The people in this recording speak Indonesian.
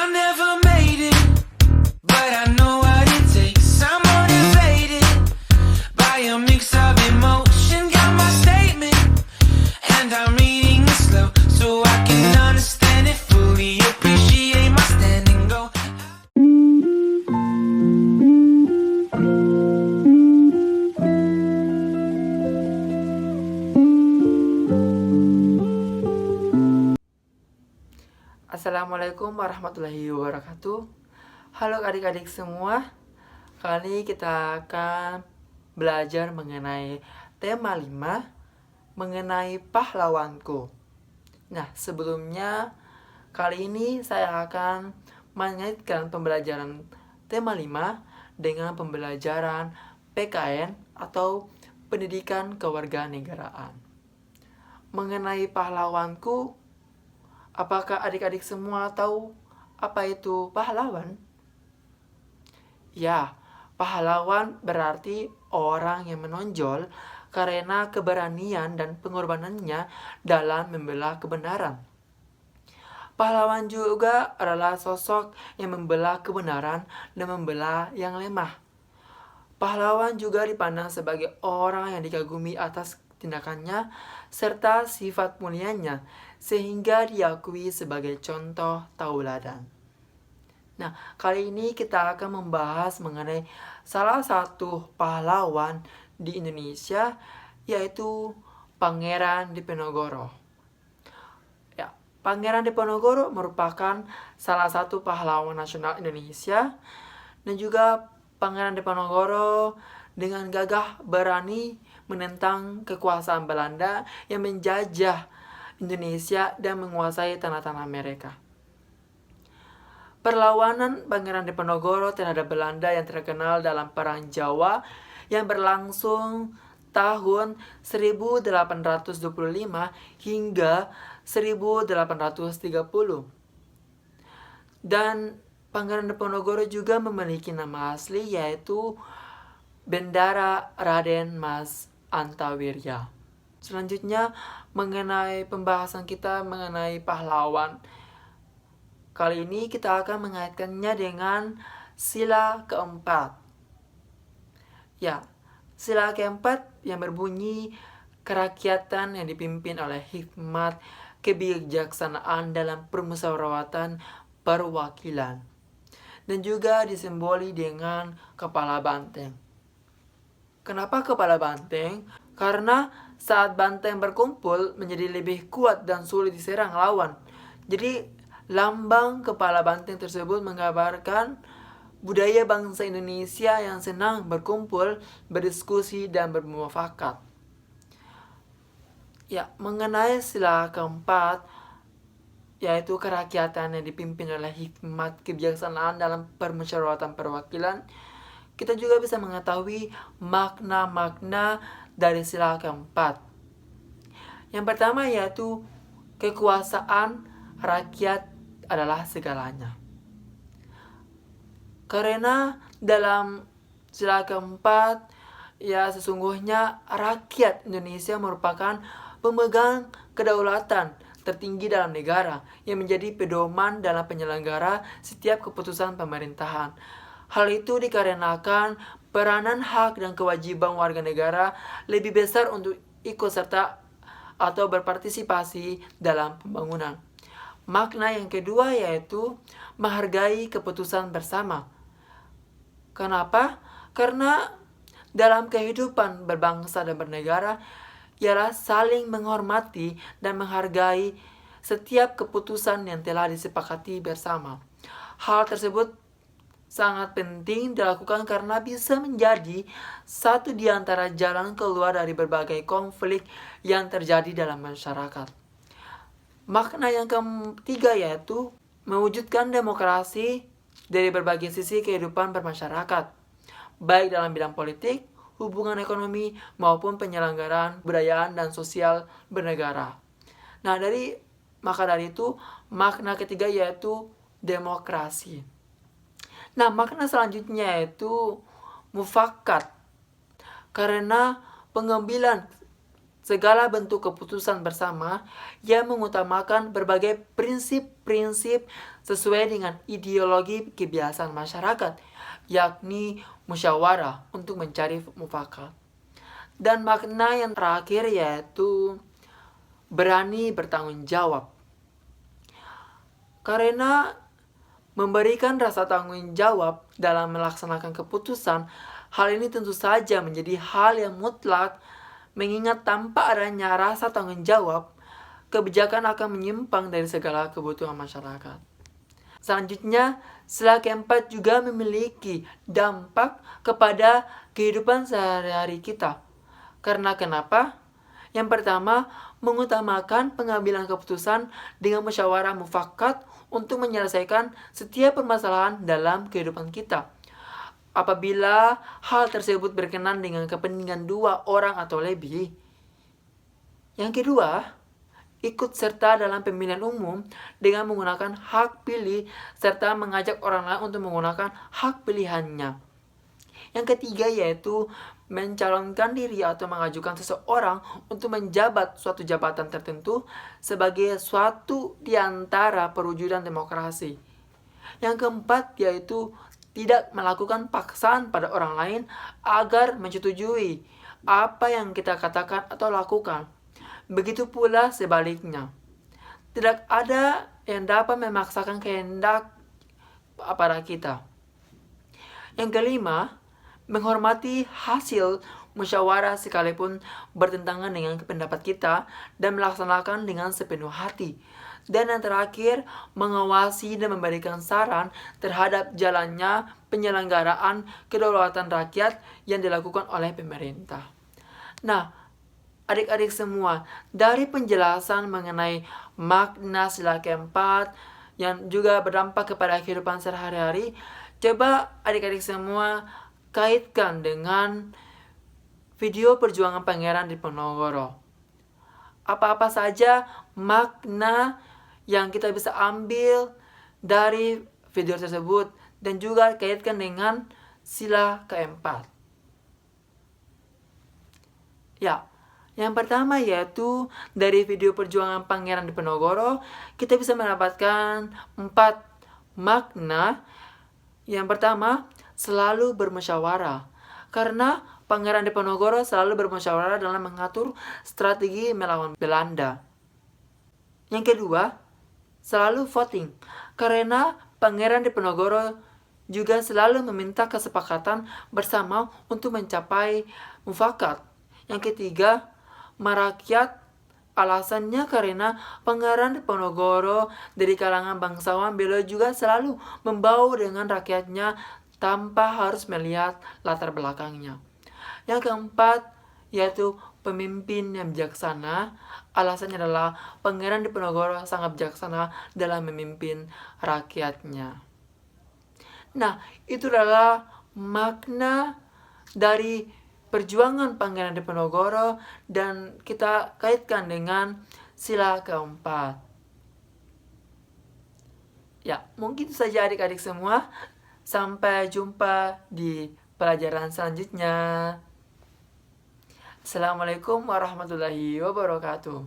I never made it, but I know what it takes. I'm motivated by a mix of emotion. Got my statement, and I'm reading it slow so I can understand it fully. Appreciate my stand and go. Assalamualaikum warahmatullahi wabarakatuh. Halo adik-adik semua. Kali ini kita akan belajar mengenai tema 5, mengenai pahlawanku. Nah, sebelumnya kali ini saya akan mengaitkan pembelajaran tema 5 dengan pembelajaran PKN atau Pendidikan Kewarganegaraan. Mengenai pahlawanku, apakah adik-adik semua tahu apa itu pahlawan? Ya, pahlawan berarti orang yang menonjol karena keberanian dan pengorbanannya dalam membela kebenaran. Pahlawan juga adalah sosok yang membela kebenaran dan membela yang lemah. Pahlawan juga dipandang sebagai orang yang dikagumi atas tindakannya serta sifat mulianya, sehingga diakui sebagai contoh tauladan. Nah, kali ini kita akan membahas mengenai salah satu pahlawan di Indonesia, yaitu Pangeran Diponegoro. Ya, Pangeran Diponegoro merupakan salah satu pahlawan nasional Indonesia, dan juga Pangeran Diponegoro dengan gagah berani menentang kekuasaan Belanda yang menjajah Indonesia dan menguasai tanah-tanah mereka. Perlawanan Pangeran Diponegoro terhadap Belanda yang terkenal dalam Perang Jawa yang berlangsung tahun 1825 hingga 1830. Dan Pangeran Diponegoro juga memiliki nama asli, yaitu Bendara Raden Mas Antawirya. Selanjutnya mengenai pembahasan kita mengenai pahlawan. Kali ini kita akan mengaitkannya dengan sila keempat. Ya, sila keempat yang berbunyi kerakyatan yang dipimpin oleh hikmat kebijaksanaan dalam permusyawaratan perwakilan, dan juga disimboli dengan kepala banteng. Kenapa kepala banteng? Karena saat banteng berkumpul menjadi lebih kuat dan sulit diserang lawan. Jadi lambang kepala banteng tersebut menggambarkan budaya bangsa Indonesia yang senang berkumpul, berdiskusi, dan bermufakat. Ya, mengenai sila keempat, yaitu kerakyatan yang dipimpin oleh hikmat kebijaksanaan dalam permusyawaratan perwakilan, kita juga bisa mengetahui makna-makna dari sila keempat. Yang pertama yaitu kekuasaan rakyat adalah segalanya. Karena dalam sila keempat, ya sesungguhnya rakyat Indonesia merupakan pemegang kedaulatan tertinggi dalam negara yang menjadi pedoman dalam penyelenggara setiap keputusan pemerintahan. Hal itu dikarenakan peranan hak dan kewajiban warga negara lebih besar untuk ikut serta atau berpartisipasi dalam pembangunan. Makna yang kedua yaitu menghargai keputusan bersama. Kenapa? Karena dalam kehidupan berbangsa dan bernegara ialah saling menghormati dan menghargai setiap keputusan yang telah disepakati bersama. Hal tersebut sangat penting dilakukan karena bisa menjadi satu di antara jalan keluar dari berbagai konflik yang terjadi dalam masyarakat. Makna yang ketiga yaitu mewujudkan demokrasi dari berbagai sisi kehidupan bermasyarakat, baik dalam bidang politik, hubungan ekonomi, maupun penyelenggaraan budayaan dan sosial bernegara. Nah, maka dari itu, makna ketiga yaitu demokrasi. Nah, makna selanjutnya yaitu mufakat. Karena pengambilan segala bentuk keputusan bersama yang mengutamakan berbagai prinsip-prinsip sesuai dengan ideologi kebiasaan masyarakat, yakni musyawarah untuk mencari mufakat. Dan makna yang terakhir yaitu berani bertanggung jawab. Karena memberikan rasa tanggung jawab dalam melaksanakan keputusan, hal ini tentu saja menjadi hal yang mutlak, mengingat tanpa adanya rasa tanggung jawab, kebijakan akan menyimpang dari segala kebutuhan masyarakat. Selanjutnya, sila keempat juga memiliki dampak kepada kehidupan sehari-hari kita. Karena kenapa? Yang pertama, mengutamakan pengambilan keputusan dengan musyawarah mufakat untuk menyelesaikan setiap permasalahan dalam kehidupan kita. Apabila hal tersebut berkenan dengan kepentingan dua orang atau lebih. Yang kedua, ikut serta dalam pemilihan umum dengan menggunakan hak pilih serta mengajak orang lain untuk menggunakan hak pilihannya. Yang ketiga yaitu mencalonkan diri atau mengajukan seseorang untuk menjabat suatu jabatan tertentu sebagai suatu di antara perwujudan demokrasi. Yang keempat yaitu tidak melakukan paksaan pada orang lain agar menyetujui apa yang kita katakan atau lakukan. Begitu pula sebaliknya. Tidak ada yang dapat memaksakan kehendak pada kita. Yang kelima, menghormati hasil musyawarah sekalipun bertentangan dengan pendapat kita dan melaksanakan dengan sepenuh hati. Dan yang terakhir, mengawasi dan memberikan saran terhadap jalannya penyelenggaraan kedaulatan rakyat yang dilakukan oleh pemerintah. Nah, adik-adik semua, dari penjelasan mengenai makna sila keempat yang juga berdampak kepada kehidupan sehari-hari, coba adik-adik semua kaitkan dengan video perjuangan Pangeran Diponegoro. Apa-apa saja makna yang kita bisa ambil dari video tersebut dan juga kaitkan dengan sila keempat. Ya, yang pertama yaitu dari video perjuangan Pangeran Diponegoro kita bisa mendapatkan 4 makna. Yang pertama, selalu bermusyawarah. Karena Pangeran Diponegoro selalu bermusyawarah dalam mengatur strategi melawan Belanda. Yang kedua, selalu voting. Karena Pangeran Diponegoro juga selalu meminta kesepakatan bersama untuk mencapai mufakat. Yang ketiga, merakyat. Alasannya karena Pangeran Diponegoro dari kalangan bangsawan, beliau juga selalu membaur dengan rakyatnya tanpa harus melihat latar belakangnya. Yang keempat, yaitu pemimpin yang bijaksana. Alasannya adalah Pangeran Diponegoro sangat bijaksana dalam memimpin rakyatnya. Nah, itu adalah makna dari perjuangan Pangeran Diponegoro dan kita kaitkan dengan sila keempat. Ya, mungkin itu saja adik-adik semua. Sampai jumpa di pelajaran selanjutnya. Assalamualaikum warahmatullahi wabarakatuh.